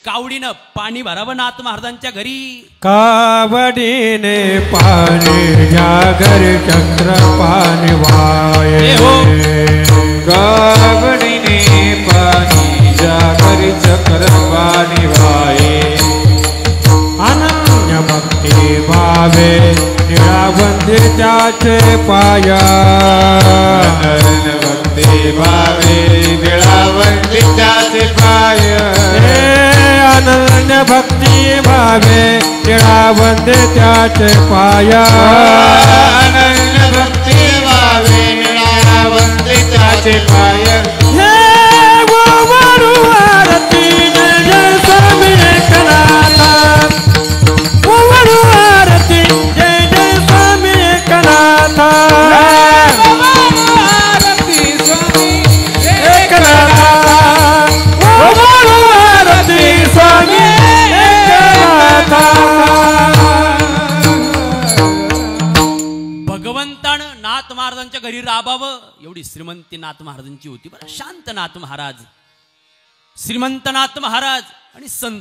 कावडीनं पाणी भरावं नाथ महाराजांच्या घरी। कावडीने पाणी या घरी चक्र पाणी वाये हो। कावडीने पाणी या घरी चक्र पाणी वाये। अनन्य भक्ती भावे निळावंती त्याचे पाया। अनन्य भक्ती भावे निळावंती त्याचे पाय। अनन्य भक्ती भावे निळावंती त्याचे पाया। अनन्य भक्ती भावे निळावंती त्याचे पाय। हे गोवरू आरती जय जय स्वामी एकनाथा। गोवरू आरती जय जय स्वामी एकनाथा। आरती स्वामी एकनाथा। गोवरू आरती स्वामी एकनाथा। भगवंतानं नाथ महाराजांच्या घरी राबावं एवढी श्रीमंती नाथ महाराजांची होती बरं। शांत नाथ महाराज, श्रीमंत नाथ महाराज आणि संत